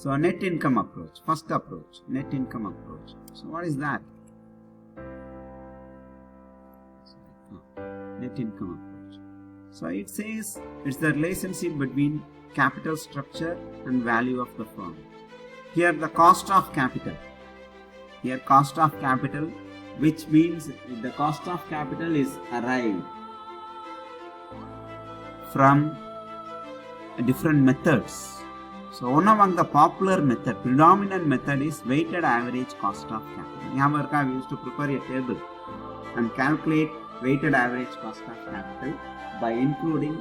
So net income approach, first approach, net income approach. So what is that? Net income approach. So it says it's the relationship between capital structure and value of the firm. Here the cost of capital. Here cost of capital, which means the cost of capital is arrived from different methods. So one among the popular method, predominant method is weighted average cost of capital. We used to prepare a table and calculate weighted average cost of capital by including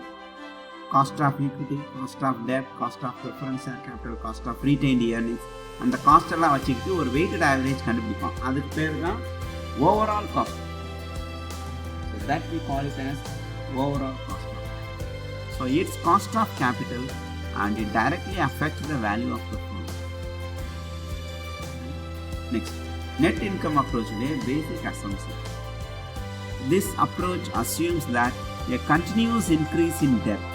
cost of equity, cost of debt, cost of preference share capital, cost of retained earnings, and the cost எல்லாம் வச்சுக்கிட்டு ஒரு weighted average கண்டுபிடிப்போம். அதுக்கு பேர் தான் overall cost. So that we call it as overall cost. So it's cost of capital and it directly affects the value of the firm. Next, net income approach is a basic assumption. This approach assumes that a continuous increase in debt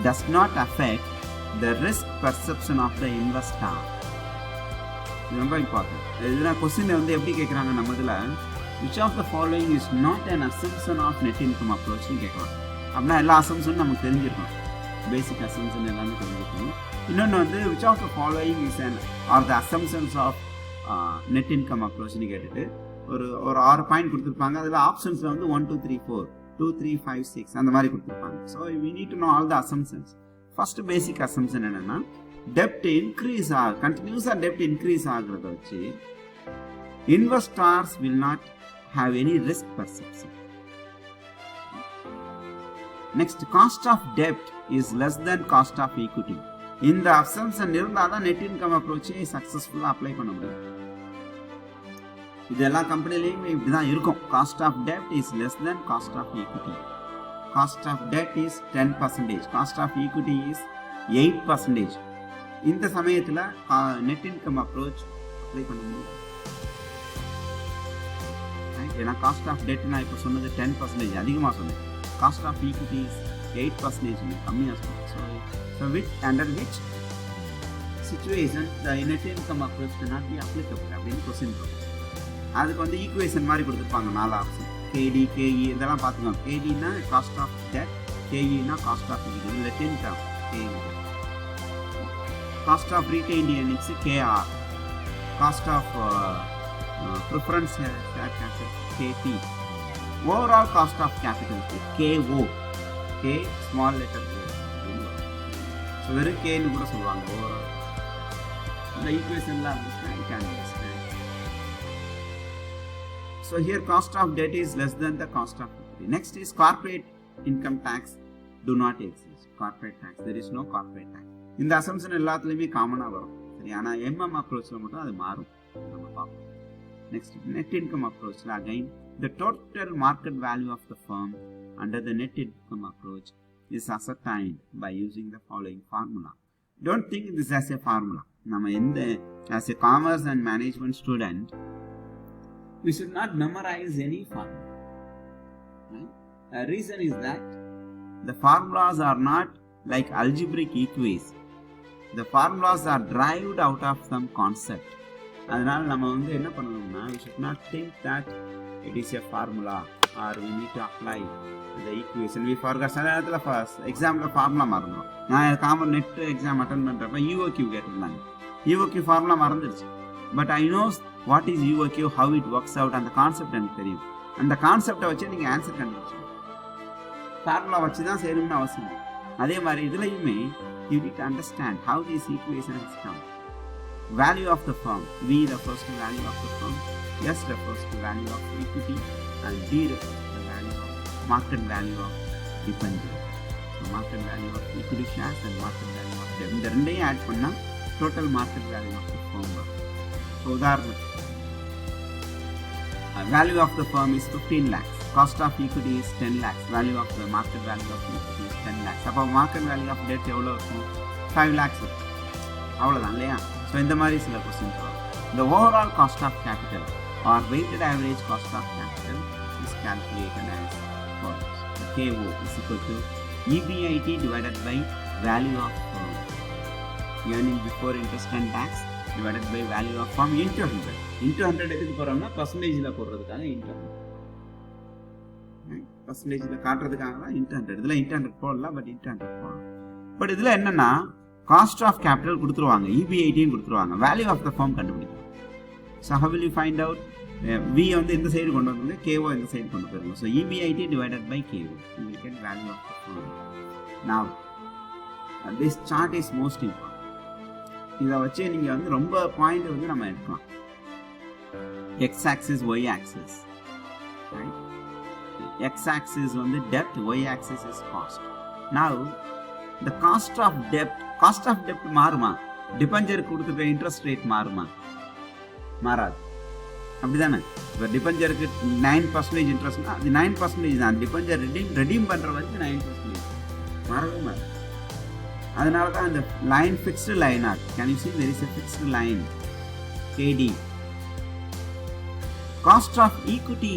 does not affect the risk perception of the investor. ரொம்ப important. இதுனா question வந்து எப்படி கேக்குறாங்க நம்மதுல which of the following is not an assumption of net income approach னு கேக்குறாங்க. அப்படினா எல்லா assumption நமக்கு தெரிஞ்சிருக்கும். Basic assumption எல்லாமே தெரிஞ்சிருக்கும். இன்னொன்னு வந்து which of the following is an or the assumptions of net income approach னு கேட்டிட்டு ஒரு 6 பாயிண்ட் கொடுத்திருப்பாங்க. அதுல ஆப்ஷன்ஸ்ல வந்து 1 2 3 4 2 3 5 6 அந்த மாதிரி கொடுத்திருப்பாங்க. So we need to know all the assumptions. First basic assumption என்னன்னா debt increase continuous debt increase ஆகுறத வச்சு investors will not have any risk perception. Next, cost of debt is less than cost of equity. இந்த assumption இருந்தாதான் net income approach successfully apply பண்ண முடியும். இது எல்லா கம்பெனிலயும் இப்படிதான் இருக்கும். Cost of debt is less than cost of equity. Cost of debt is 10%. Cost of equity is 8%. இந்த சமயத்துல net income approach apply பண்ண முடியும். ஏன்னா காஸ்ட் ஆஃப் டெட் நான் இப்போ சொன்னது 10% அதிகமாக சொன்னேன். காஸ்ட் ஆஃப் ஈக்விட்டி இஸ் 8% கம்மியாக சொன்னேன். So under which situation the net income approach cannot be applicable அப்படின்னு கொஸ்டின் இருக்கும். அதுக்கு வந்து ஈக்குவேஷன் மாதிரி கொடுத்துருப்பாங்க 4 ஆப்ஷன். கேடி கேஇ இதெல்லாம் பார்த்துக்கோங்க. கேடினா காஸ்ட் ஆஃப் டெட், கேஇனா cost of equity, let income K E, cost of retained earnings K R, cost of preference share capital KT, overall cost of capital KO, K small letter O. So வெறும் K னு கூட சொல்லுவாங்க. overall இந்த ஈக்குவேஷன்ல understand you can understand. So here cost of debt is less than the cost of equity. Next is corporate income tax do not exist. Corporate tax, there is no corporate tax. இந்த assumption எல்லாத்துலயுமே காமனா வரும். சரி, ஆனா MM approachல மட்டும் அது மாறும். நம்ம பார்ப்போம். Next, net income approach. Again, the total market value of the firm under the net income approach is ascertained by using the following formula. Don't think this as a formula. As a commerce and management student, we should not memorize any formula. Right? The reason is that the formulas are not like algebraic equations. The formulas are derived out of some concept. அதனால நம்ம வந்து என்ன பண்ணணும்னா we should not think that it is a formula or we need to apply the equation. We forgot சில நேரத்துல எக்ஸாம்ல formula மறந்துடும். நான் காமன் நெட் எக்ஸாம் அட்டெண்ட் பண்றப்ப EOQ கேட்டிருந்தாங்க. EOQ ஃபார்முலா மறந்துடுச்சு. But I knows what is EOQ, how it works out, அந்த concept எனக்கு தெரியும். அந்த கான்செப்டை வச்சு நீங்க ஆன்சர் கண்டுபிடிச்சீங்க. ஃபார்முலா வச்சு தான் செய்யணும்னு அவசியம் இல்லை. அதே மாதிரி இதுலையுமே you need to understand how these equations come. Value of the firm, V refers to value of the firm, S refers to value of equity, and D refers to the value of market value of dependent. So market value of equity shares and market value of debt. இந்த ரெண்டையும் add பண்ணா total market value of the firm வரும். So உதாரணத்துக்கு value of the firm is 15 lakhs, cost of equity is 10 lakhs, value of the market value of equity is 10 lakhs. அப்போ market value of debt எவ்வளோ இருக்கும்? 5 lakhs இருக்கும். அவ்வளோதான் இல்லையா? So இந்த மாதிரி சில questions வரும். The overall cost of capital or weighted average cost of capital is calculated as follows. The KO is equal to EBIT divided by value of firm. earning before interest and tax divided by value of firm into 100. Into 100 எதுக்கு போகிறோம்னா பர்சன்டேஜில் போடுறதுக்காக into 100. பர்சன்டேஜில் காட்டுறதுக்காக தான் into 100. இதில் into 100 போடலாம், but into 100 போடலாம். பட் இதில் என்னென்னா காஸ்ட் ஆஃப் கேபிட்டல் கொடுத்துருவாங்க, EBITன்னு கொடுத்துருவாங்க, வேல்யூ ஆஃப் த ஃபார்ம் கண்டுபிடிக்கும். So how will you find out? V வந்து இந்த சைடு கொண்டு வந்து KO இந்த சைடு கொண்டு போயிருங்க. So EBIT divided by KO, you will get value of the firm. Now this chart is most important. இதை வச்சு நீங்கள் வந்து ரொம்ப பாயிண்ட் வந்து நம்ம எடுக்கலாம். X axis, Y axis, right? X axis வந்து debt, Y axis is cost. Now the cost of debt மாறுமா? டிபெஞ்சர் கொடுத்துருக்க இன்ட்ரெஸ்ட் ரேட் மாறுமா? மாறாது, அப்படிதானே? இப்போ டிபெஞ்சருக்கு 9% இன்ட்ரெஸ்ட்னா அது 9% தான். டிபெஞ்சர் ரெடீம் பண்ணுற வரைக்கும் 9% மாறவே மாறாது. அதனால தான் அந்த லைன் ஃபிக்ஸ்டு லைன் ஆகுது. Can you see there is a fixed line KD. Cost of equity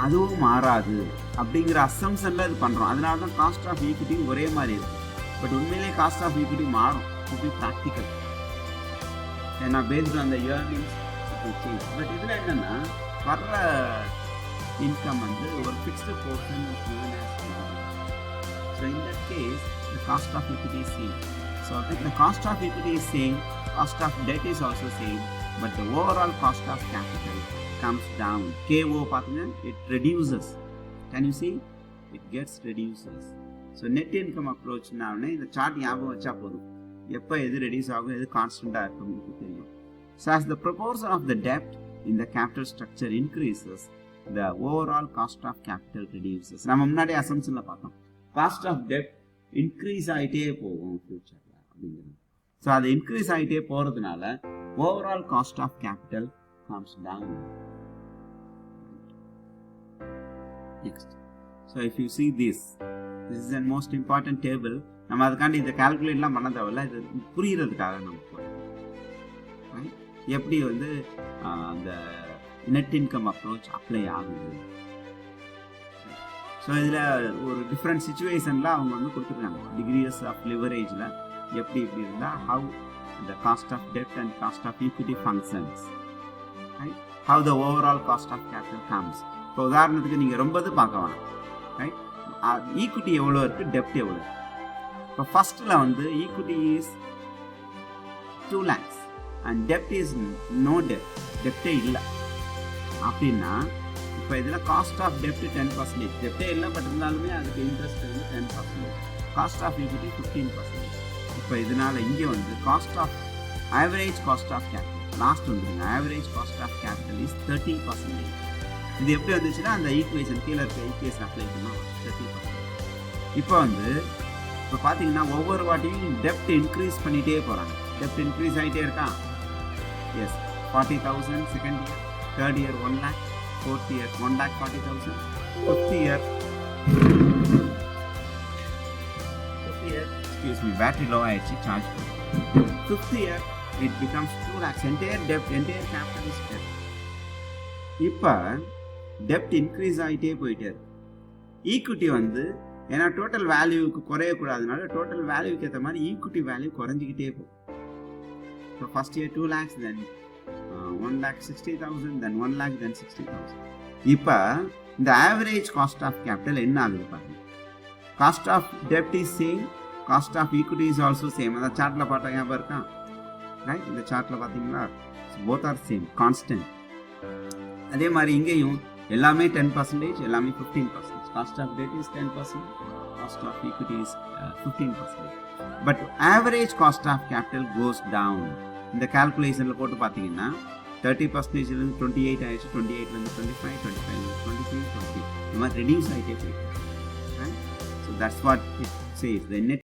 அதுவும் மாறாது அப்படிங்கிற அசம்ஷன்ல இது பண்றோம். அதனால தான் காஸ்ட் ஆஃப் ஈக்விட்டி ஒரே மாதிரி இருக்கு. பட் உண்மையிலேயே காஸ்ட் ஆஃப் ஈக்விட்டி மாறும். இது ப்ராக்டிக்கல், ஏன்னா based on the earnings change. But இதில் என்னன்னா வர்ற இன்கம் வந்து ஒரு fixed portion. So in that case the cost of equity is same. So if the cost of equity is same, cost of debt is also same, but the overall cost of capital comes down. KO பார்த்தீங்கன்னா it reduces. Can you see? It gets reduces. So net income approach நாவனே இந்த chart ஞாபகம் வச்சா போதும், எப்போ எது reduce ஆகும் எது கான்ஸ்டன்டாக இருக்கும்னு தெரியும். So as the proportion of the debt in the capital structure increases, the overall cost of capital reduces. நம்ம முன்னாடி அசம்ஷன்ல பார்த்தோம், காஸ்ட் ஆஃப் டெப்ட் இன்க்ரீஸ் ஆகிட்டே போகும் ஃபியூச்சரில் அப்படிங்கிறது. ஸோ அது இன்க்ரீஸ் ஆகிட்டே போகிறதுனால overall cost of capital comes down. Next, so if you see this is a most important table. நம்ம அதுக்காண்டி இந்த கால்குலேட்லாம் பண்ண தேவையில்ல, இது புரிகிறதுக்காக நமக்கு எப்படி வந்து அந்த நெட் இன்கம் அப்ரோச் அப்ளை ஆகுது. ஸோ இதில் ஒரு டிஃப்ரெண்ட் சுச்சுவேஷனில் அவங்க வந்து கொடுத்துருக்காங்க. டிகிரிஸ் ஆஃப் லிவரேஜில் எப்படி இப்படி இருந்தால் ஹவு த காஸ்ட் ஆஃப் டெப்ட் and cost of equity functions, how the overall cost of capital comes. இப்போ உதாரணத்துக்கு நீங்கள் ரொம்ப இது பார்க்க வேணாம், ரைட்? ஈக்விட்டி எவ்வளோ இருக்குது, டெப்ட் எவ்வளோ இருக்குது. இப்போ ஃபஸ்ட்டில் வந்து equity is 2 lakhs and dept is no டெப்ட், டெப்டே இல்லை அப்படின்னா இப்போ இதில் காஸ்ட் ஆஃப் டெப்ட் 10%, டெப்டே இல்லை பட் இருந்தாலுமே அதுக்கு இன்ட்ரெஸ்ட் வந்து 10%, காஸ்ட் ஆஃப் ஈக்விட்டி 15%. இப்போ இதனால் இங்கே வந்து cost of average cost of capital last வந்துடுங்க, average cost of capital is 30%. இது எப்படி வந்துச்சுன்னா அந்த ஈக்குவேஷன் கீழே இருக்க ஈக்குவேஷன் அப்ளை பண்ணால் 30%. இப்போ வந்து இப்போ பார்த்தீங்கன்னா ஒவ்வொரு வாட்டியும் டெப்ட் இன்க்ரீஸ் பண்ணிகிட்டே போகிறாங்க. டெப்ட் இன்க்ரீஸ் ஆகிட்டே இருக்கான். Yes, 40,000 second year, third year 1 lakh, fourth year 1,40,000, fifth year excuse me battery low ஆயிடுச்சு charge. fifth year it becomes 2 lakhs. entire debt, entire capital is debt. இப்போ டெப்ட் இன்க்ரீஸ் ஆகிட்டே போயிட்டே இருக்கு. ஈக்விட்டி வந்து ஏன்னா டோட்டல் வேல்யூக்கு குறையக்கூடாதுனால டோட்டல் வேல்யூக்கு ஏற்ற மாதிரி ஈக்விட்டி வேல்யூ குறைஞ்சிக்கிட்டே போகும். இப்போ ஃபர்ஸ்ட் இயர் 2 lakhs, தென் 1,60,000, then 1 lakh, then 60,000. இப்போ இந்த ஆவரேஜ் காஸ்ட் ஆஃப் கேபிட்டல் என்ன ஆகுது பாருங்க. காஸ்ட் ஆஃப் டெப்ட் is same, cost of equity is also same. அந்த சார்ட்டில் பார்த்தா ஞாபகம் இருக்கா, ரைட்? இந்த சார்ட்டில் பார்த்தீங்களா, போத் ஆர் சேம், கான்ஸ்டன்ட். அதே மாதிரி இங்கேயும் எல்லாமே 10%, எல்லாமே 15%. காஸ்ட் ஆஃப் டெப்ட் is 10%, cost of equity is 15%. But average cost of capital goes down. இந்த கால்குலேஷனில் போட்டு பார்த்தீங்கன்னா 30%லேருந்து 28 ஆயிடுச்சு, 28லேருந்து 25, 25லேருந்து 23, 20 இந்த மாதிரி ரெடியூஸ் ஆகிட்டே போயிட்டு. So that's what it chase. The net